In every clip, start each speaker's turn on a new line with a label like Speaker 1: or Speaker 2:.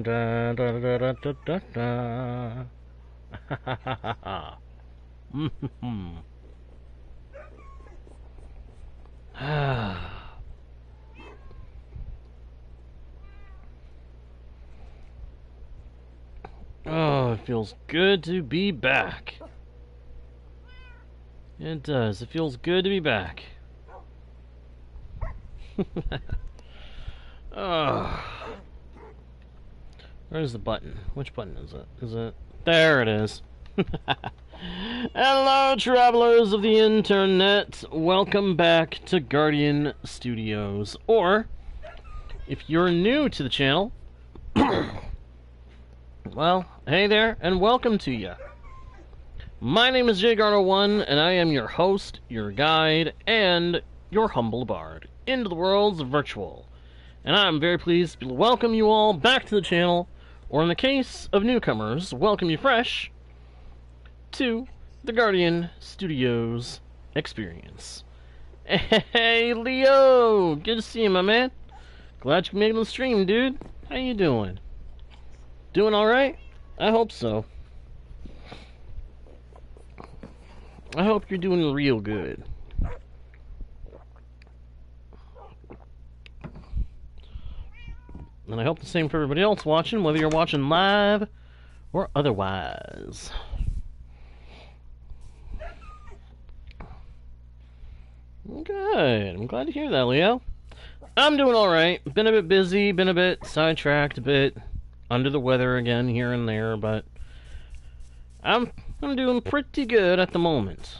Speaker 1: da, da, da, da, da, da, da. Ha ha ha ha ha. Oh, it feels good to be back. It does. It feels good to be back. Oh. Where's the button? Which button is it? Is it? There it is. Hello, travelers of the internet. Welcome back to Guardian Studios. Or, if you're new to the channel, well, hey there, and welcome to ya. My name is JGardo1, and I am your host, your guide, and your humble bard into the worlds of virtual. And I'm very pleased to welcome you all back to the channel, or in the case of newcomers, welcome you fresh to the Guardian Studios experience. Hey, Leo! Good to see you, my man. Glad you can make it on the stream, dude. How you doing? Doing alright? I hope so. I hope you're doing real good. And I hope the same for everybody else watching, whether you're watching live or otherwise. Good. I'm glad to hear that, Leo. I'm doing alright. Been a bit busy, been a bit sidetracked, a bit under the weather again here and there, but I'm doing pretty good at the moment.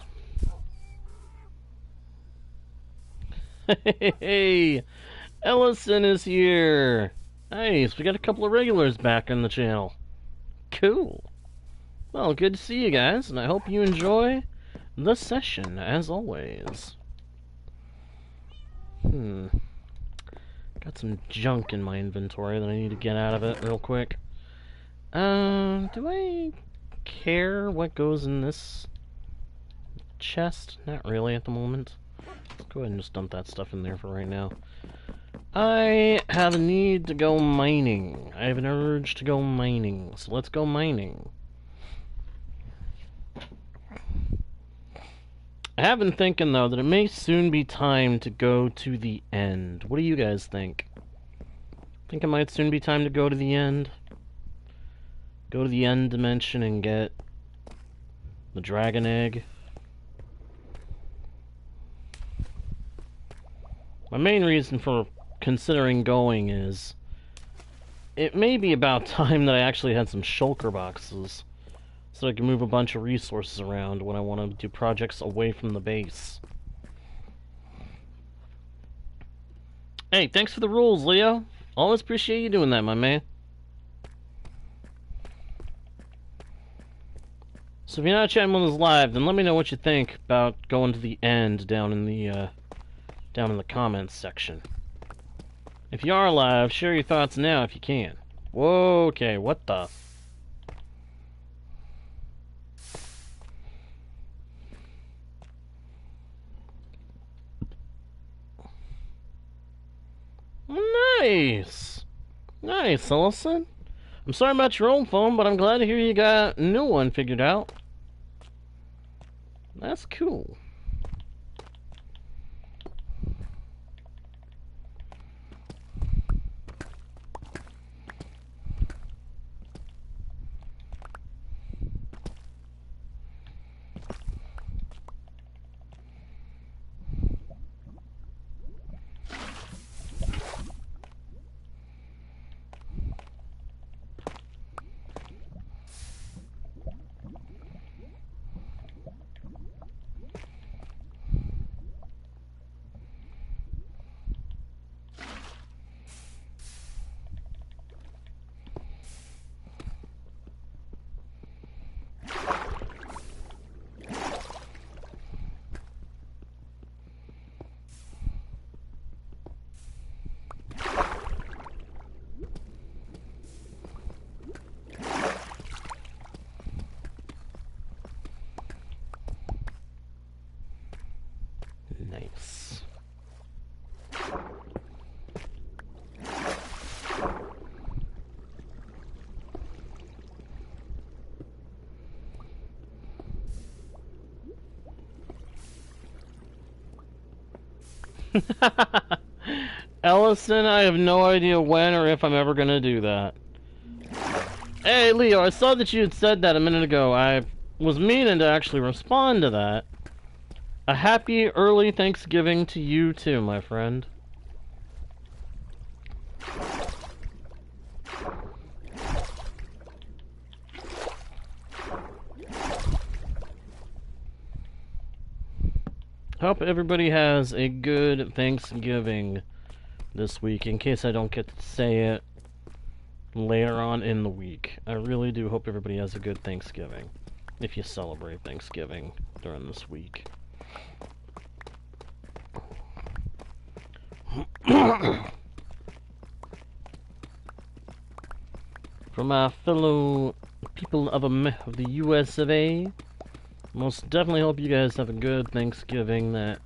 Speaker 1: Hey, Ellison is here. Nice, we got a couple of regulars back on the channel. Cool. Well, good to see you guys, and I hope you enjoy the session, as always. Got some junk in my inventory that I need to get out of it real quick. Do I care what goes in this chest? Not really at the moment. Let's go ahead and just dump that stuff in there for right now. I have a need to go mining. I have an urge to go mining, so let's go mining. I have been thinking, though, that it may soon be time to go to the end. What do you guys think? Think it might soon be time to go to the end? Go to the end dimension and get the dragon egg? My main reason for considering going is it may be about time that I actually had some shulker boxes so I can move a bunch of resources around when I want to do projects away from the base. Hey, thanks for the rules, Leo. Always appreciate you doing that, my man. So if you're not chatting with us live, then let me know what you think about going to the end down in the comments section. If you are live, share your thoughts now if you can. Whoa, okay, what the? Nice! Nice, Ellison. I'm sorry about your old phone, but I'm glad to hear you got a new one figured out. That's cool. Ellison, I have no idea when or if I'm ever gonna do that. Hey, Leo, I saw that you had said that a minute ago. I was meaning to actually respond to that. A happy early Thanksgiving to you too, my friend. Hope everybody has a good Thanksgiving this week, in case I don't get to say it later on in the week. I really do hope everybody has a good Thanksgiving, if you celebrate Thanksgiving during this week. From my fellow people of the US of A, most definitely hope you guys have a good Thanksgiving, that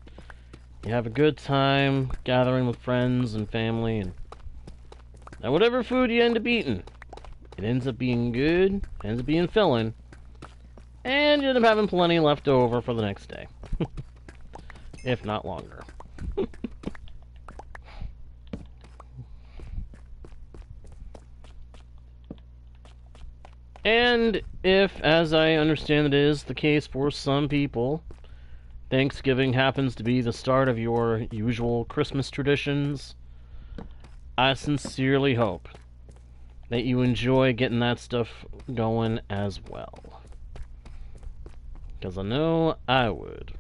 Speaker 1: you have a good time gathering with friends and family, and that whatever food you end up eating, it ends up being good, ends up being filling, and you end up having plenty left over for the next day. If not longer. And if, as I understand it is the case for some people, Thanksgiving happens to be the start of your usual Christmas traditions, I sincerely hope that you enjoy getting that stuff going as well. Because I know I would.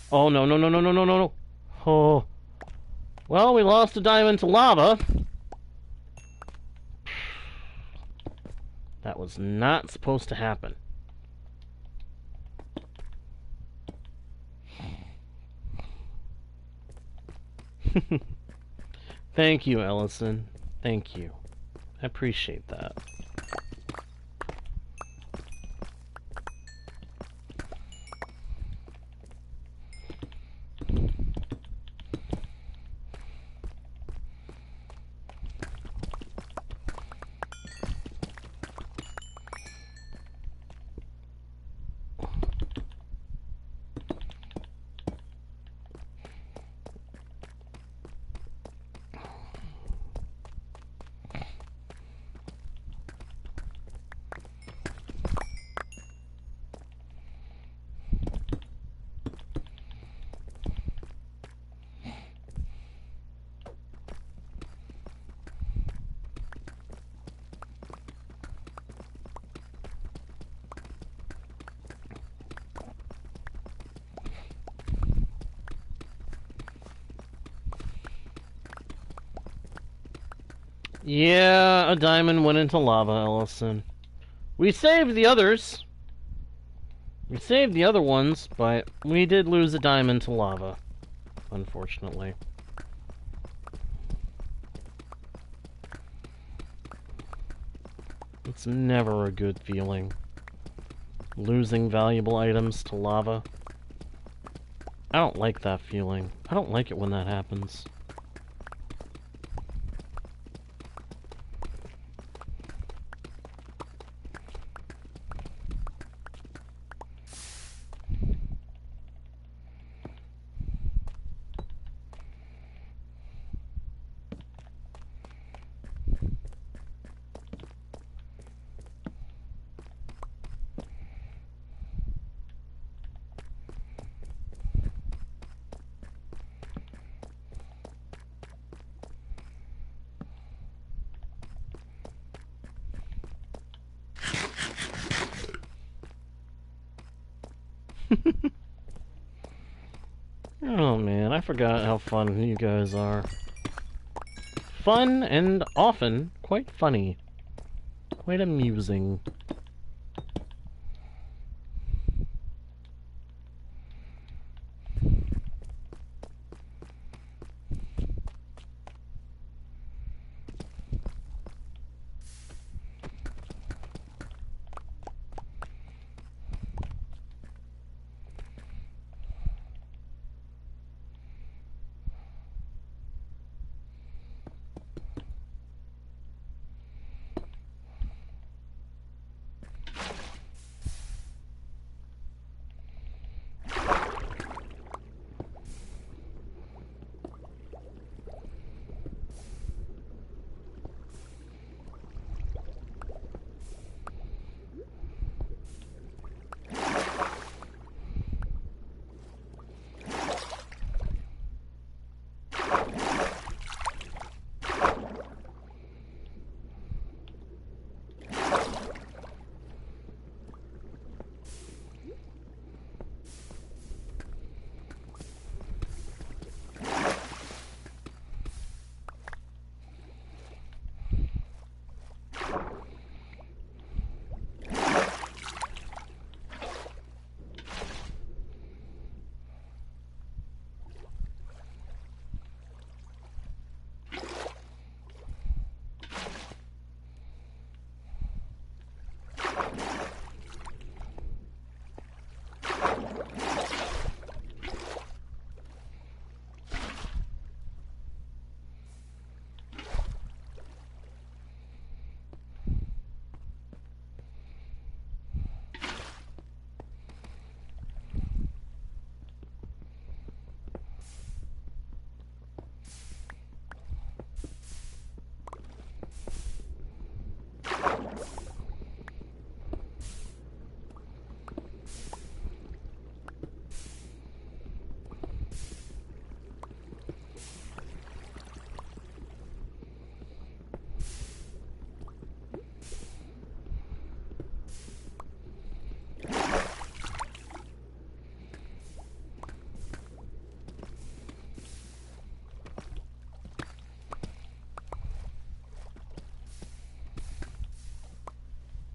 Speaker 1: Oh, no, no, no, no, no, no, no, no. Oh. Well, we lost a diamond to lava. That was not supposed to happen. Thank you, Ellison. Thank you. I appreciate that. Yeah, a diamond went into lava, Ellison. We saved the others. We saved the other ones, but we did lose a diamond to lava, unfortunately. It's never a good feeling, losing valuable items to lava. I don't like that feeling. I don't like it when that happens. Oh man, I forgot how fun you guys are. Fun and often quite funny. Quite amusing.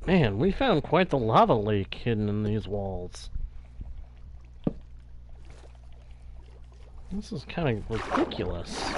Speaker 1: Man, we found quite the lava lake hidden in these walls. This is kind of ridiculous.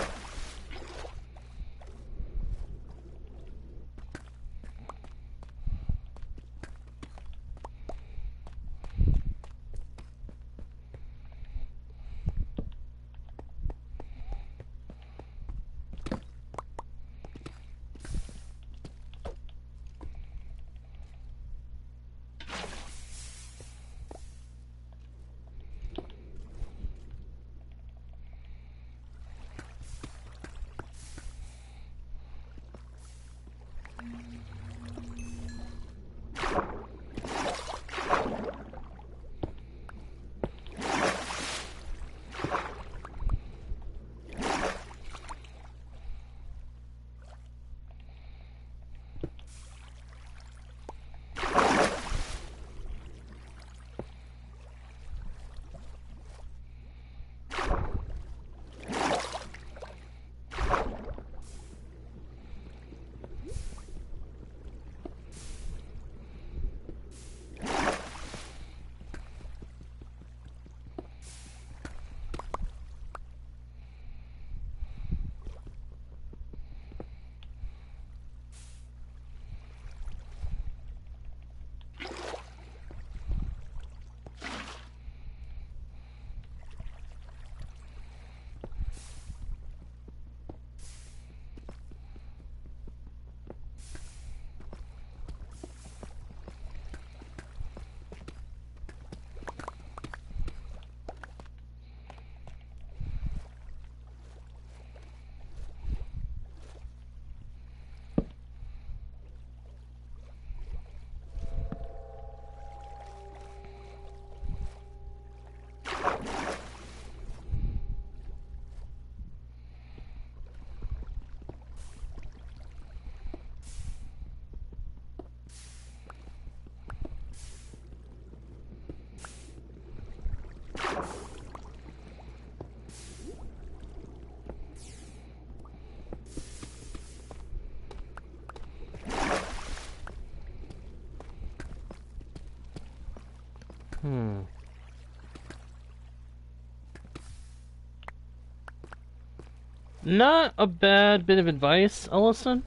Speaker 1: Not a bad bit of advice, Ellison.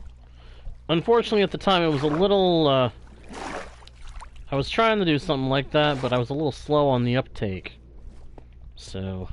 Speaker 1: Unfortunately, at the time, it was a little, I was trying to do something like that, but I was a little slow on the uptake. So...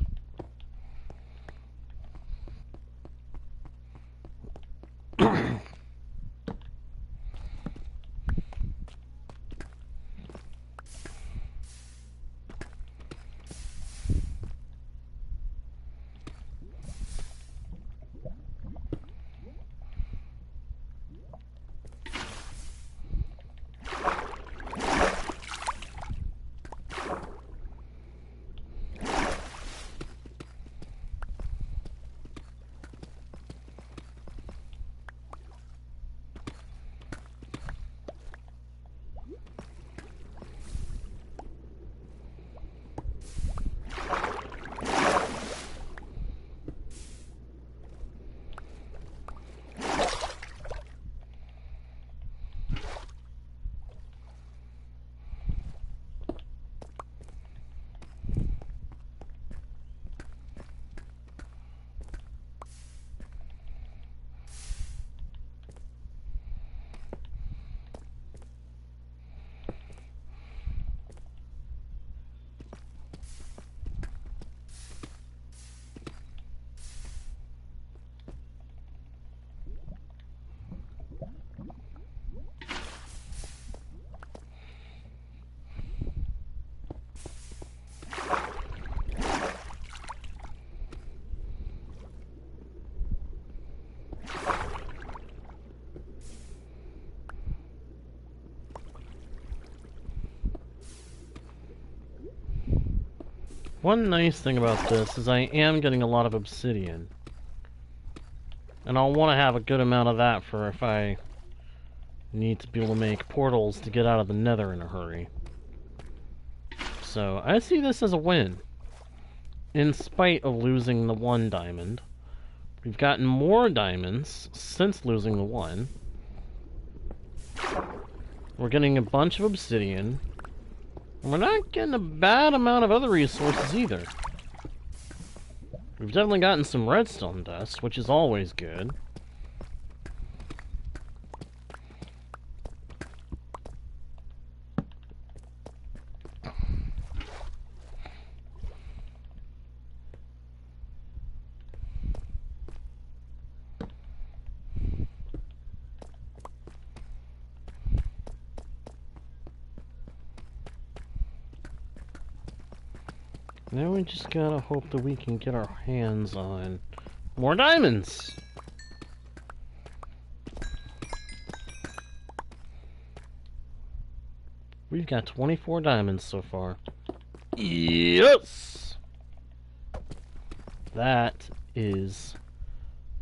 Speaker 1: One nice thing about this is I am getting a lot of obsidian. And I'll want to have a good amount of that for if I need to be able to make portals to get out of the nether in a hurry. So, I see this as a win. In spite of losing the one diamond. We've gotten more diamonds since losing the one. We're getting a bunch of obsidian. And we're not getting a bad amount of other resources either. We've definitely gotten some redstone dust, which is always good. Now we just gotta hope that we can get our hands on more diamonds! We've got 24 diamonds so far. Yes! That is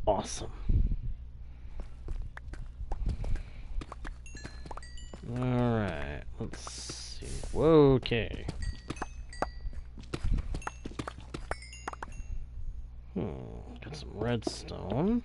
Speaker 1: awesome. Alright, let's see. Okay. Got some redstone.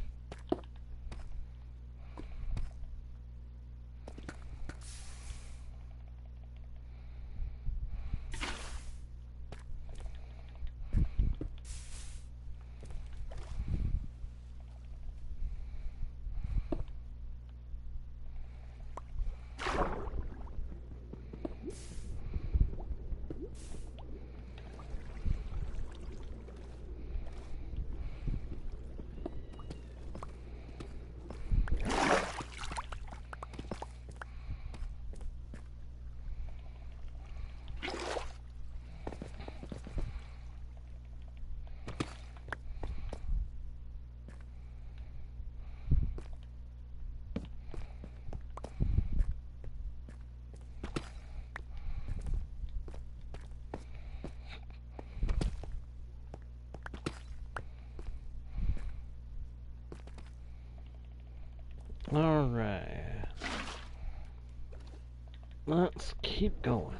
Speaker 1: Alright. Let's keep going.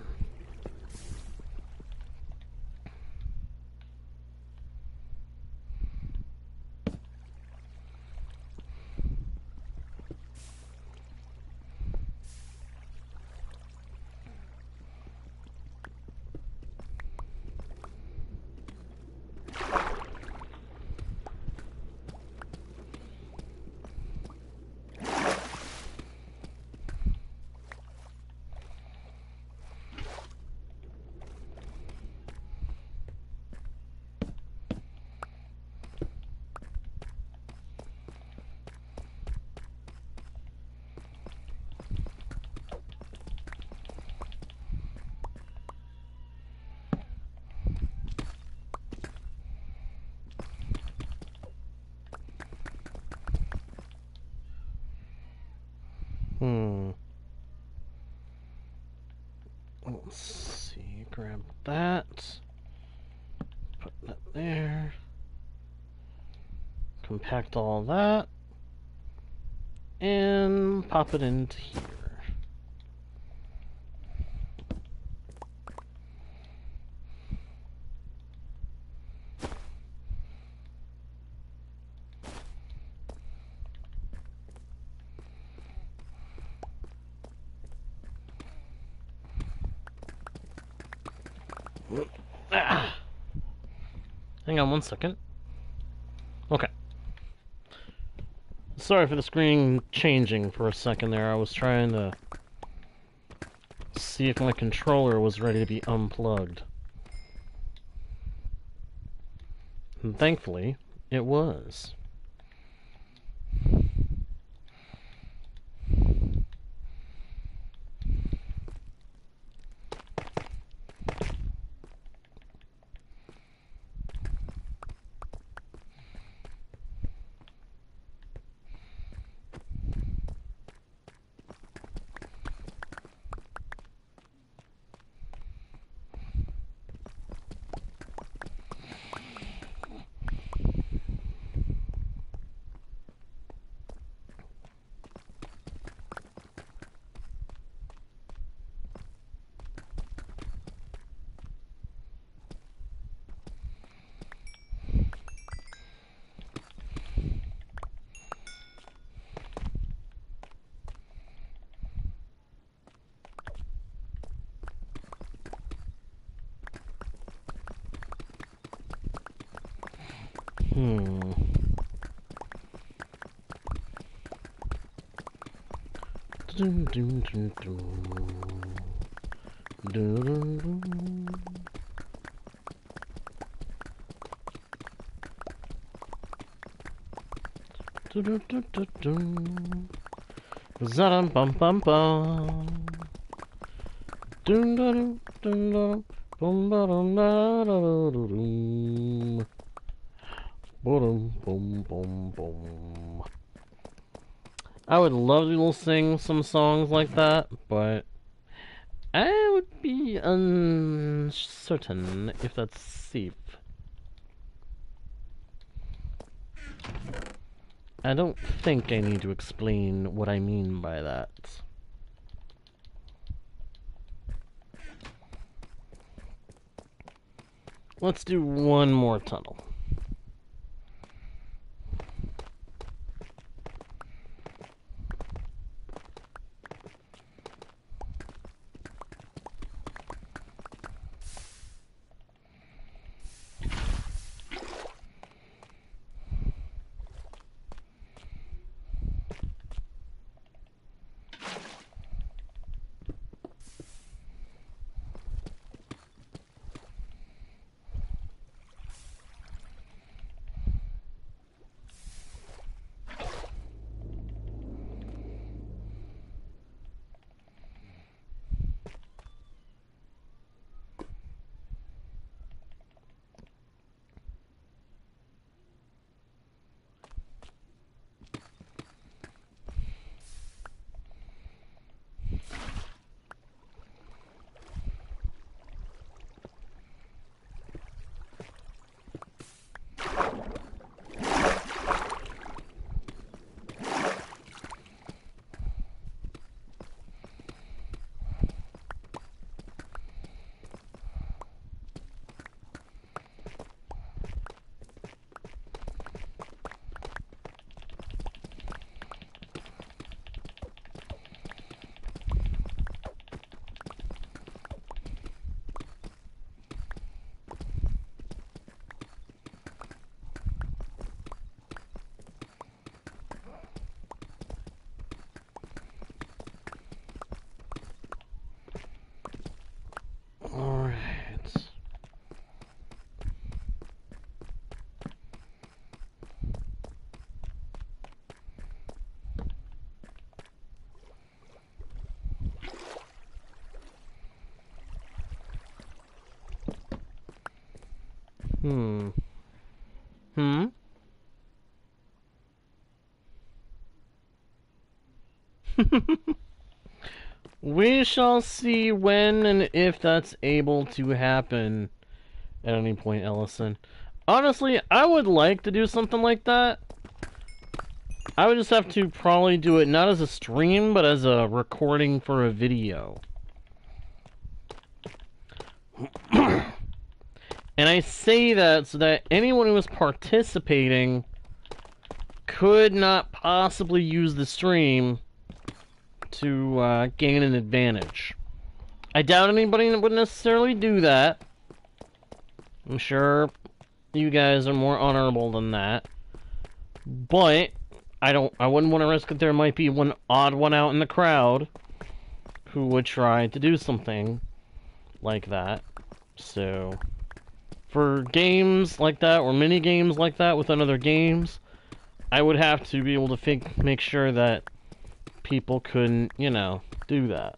Speaker 1: Let's see, grab that, put that there, compact all that, and pop it into here. Hang on one second. Okay. Sorry for the screen changing for a second there. I was trying to see if my controller was ready to be unplugged. And thankfully, it was. Hmm. Dun, dun, dun, dun. Dun, dun, dun. Dun, dun, dun, dun, dun. Za-dum, bum, bum, bum. Dun, dun, dun, dun, bum, ba, dum, da, da, da, da, dum. Boom, boom, boom, boom. I would love to sing some songs like that, but I would be uncertain if that's safe. I don't think I need to explain what I mean by that. Let's do one more tunnel. Alright. Hmm. We shall see when and if that's able to happen at any point, Ellison. Honestly, I would like to do something like that. I would just have to probably do it not as a stream, but as a recording for a video. And I say that so that anyone who is participating could not possibly use the stream to gain an advantage. I doubt anybody would necessarily do that. I'm sure you guys are more honorable than that. But I wouldn't want to risk that there might be one odd one out in the crowd who would try to do something like that. So for games like that or mini games like that within other games, I would have to be able to make sure that people couldn't, you know, do that.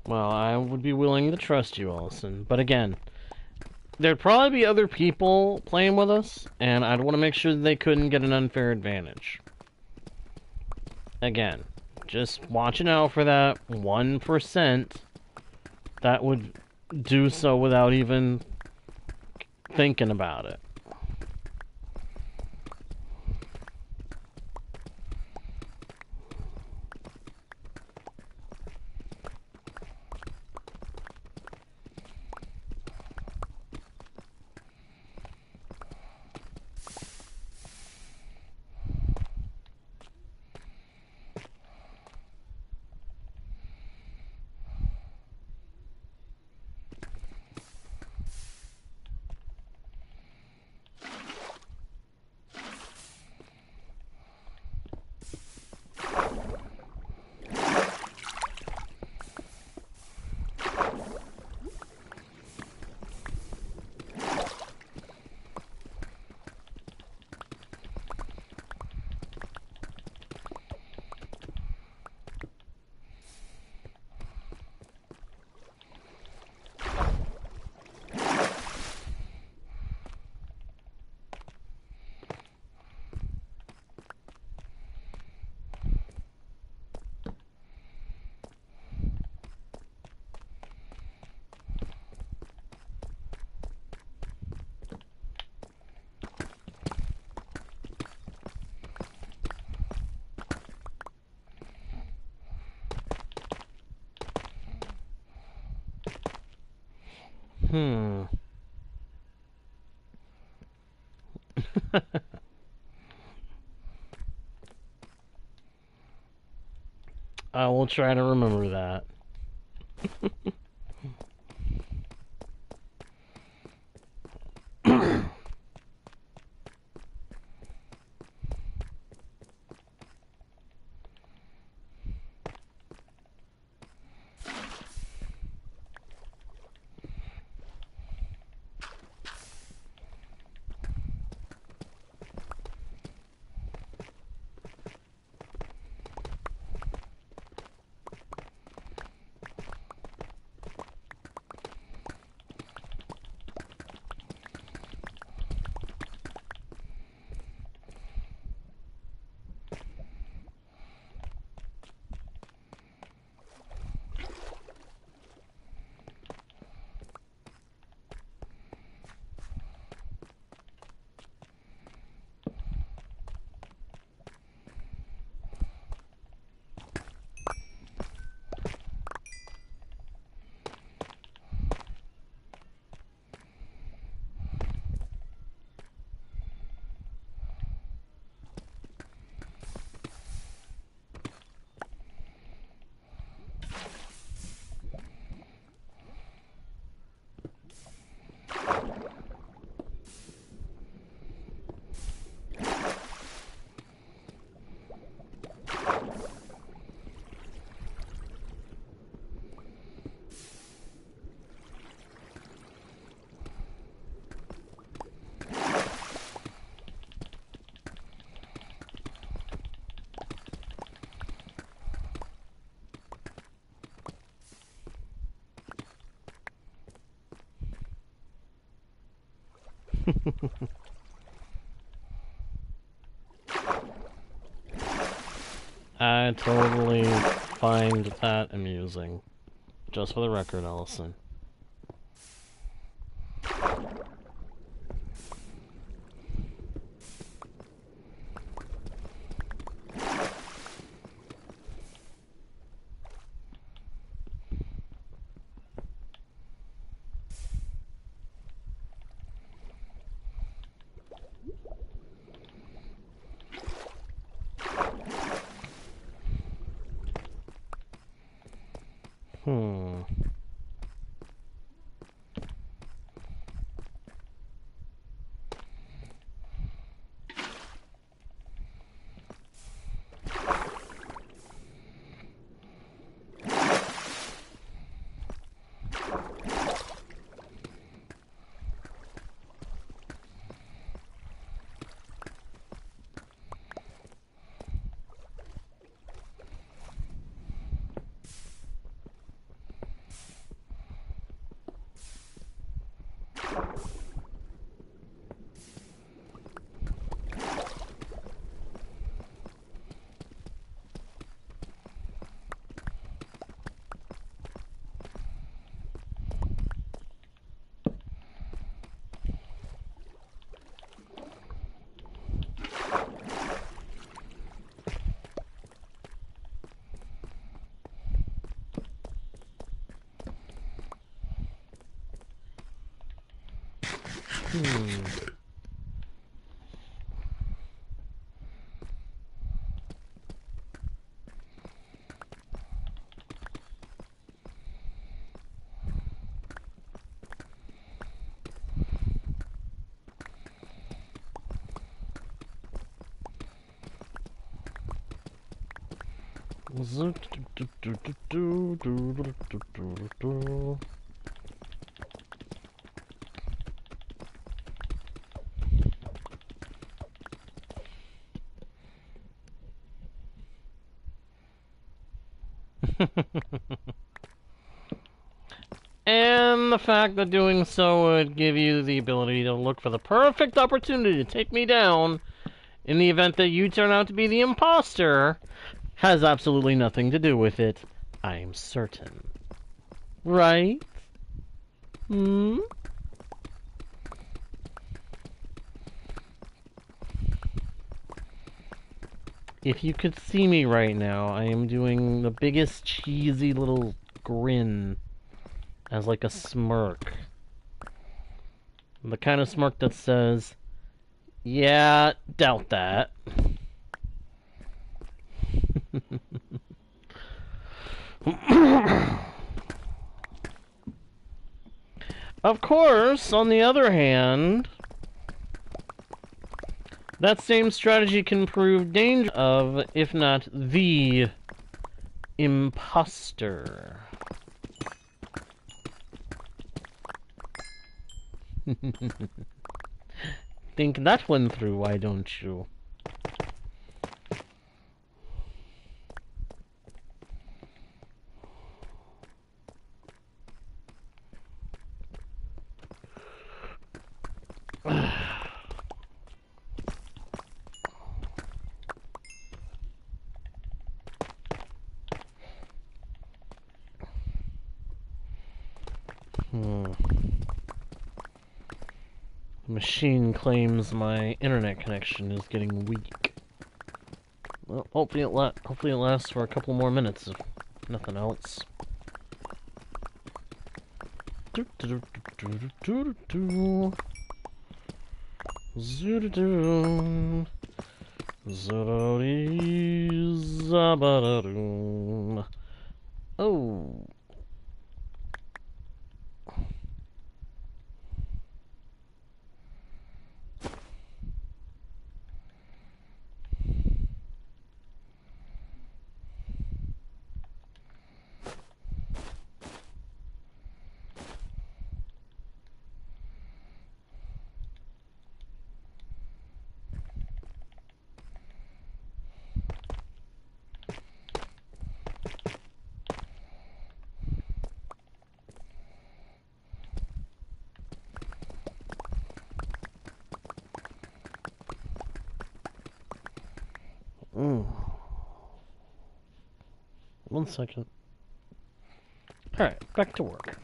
Speaker 1: Well, I would be willing to trust you, Allison. But again, there'd probably be other people playing with us, and I'd want to make sure that they couldn't get an unfair advantage. Again, just watching out for that 1% that would do so without even thinking about it. I will try to remember that. I totally find that amusing. Just for the record, Allison. And the fact that doing so would give you the ability to look for the perfect opportunity to take me down in the event that you turn out to be the imposter has absolutely nothing to do with it. I'm certain. Right? Hmm? If you could see me right now, I am doing the biggest cheesy little grin as like a smirk. The kind of smirk that says, yeah, doubt that. Of course, on the other hand, that same strategy can prove dangerous of, if not the, imposter. Think that one through, why don't you? The machine claims my internet connection is getting weak. Well, hopefully it lasts for a couple more minutes, if nothing else. Oh. One second. Alright, back to work.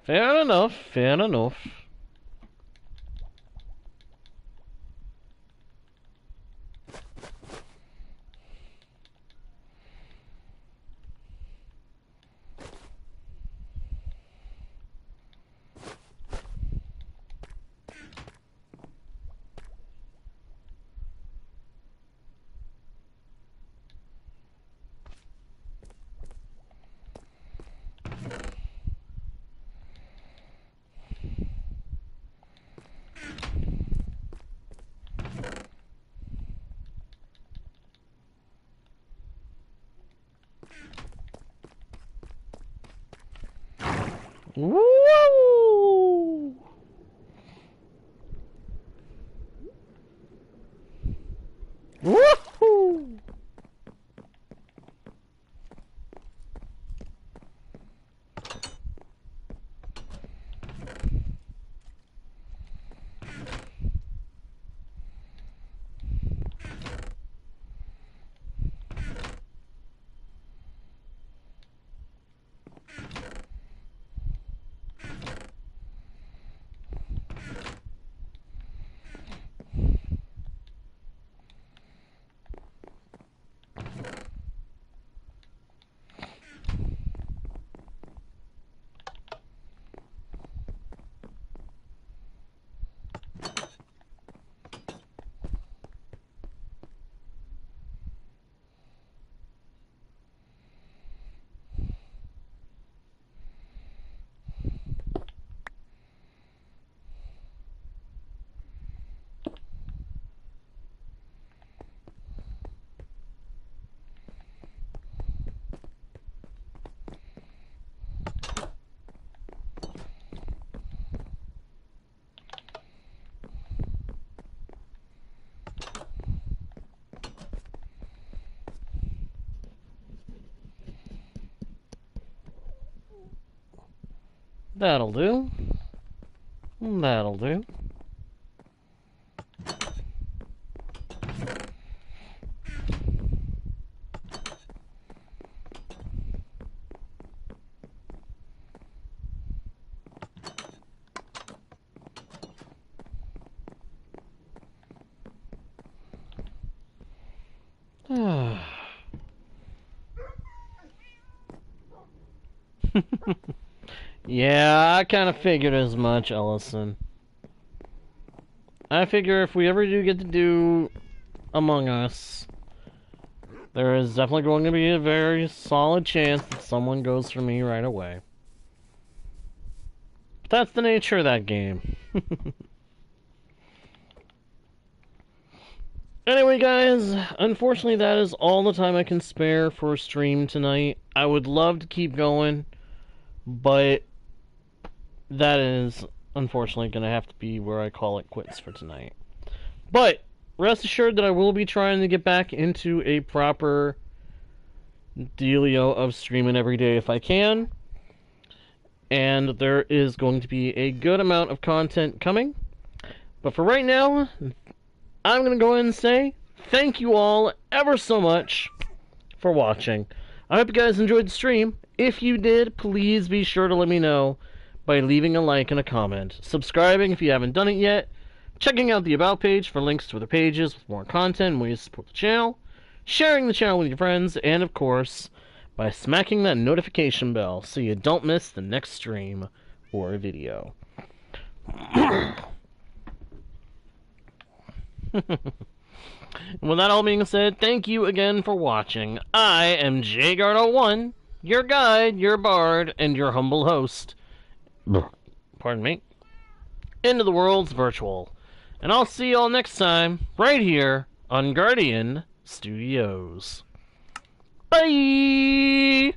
Speaker 1: Fair enough, fair enough. Woo! Woohoo! That'll do. That'll do. Yeah, I kind of figured as much, Ellison. I figure if we ever do get to do Among Us, there is definitely going to be a very solid chance that someone goes for me right away. But that's the nature of that game. Anyway, guys, unfortunately that is all the time I can spare for a stream tonight. I would love to keep going, but that is unfortunately going to have to be where I call it quits for tonight. But rest assured that I will be trying to get back into a proper dealio of streaming every day if I can. And there is going to be a good amount of content coming. But for right now, I'm going to go ahead and say thank you all ever so much for watching. I hope you guys enjoyed the stream. If you did, please be sure to let me know by leaving a like and a comment, subscribing if you haven't done it yet, checking out the About page for links to other pages with more content and ways to support the channel, sharing the channel with your friends, and of course, by smacking that notification bell so you don't miss the next stream or video. With that all being said, thank you again for watching. I am JGuard01, your guide, your bard, and your humble host. Pardon me. Into the world's virtual. And I'll see y'all next time, right here on Guardian Studios. Bye!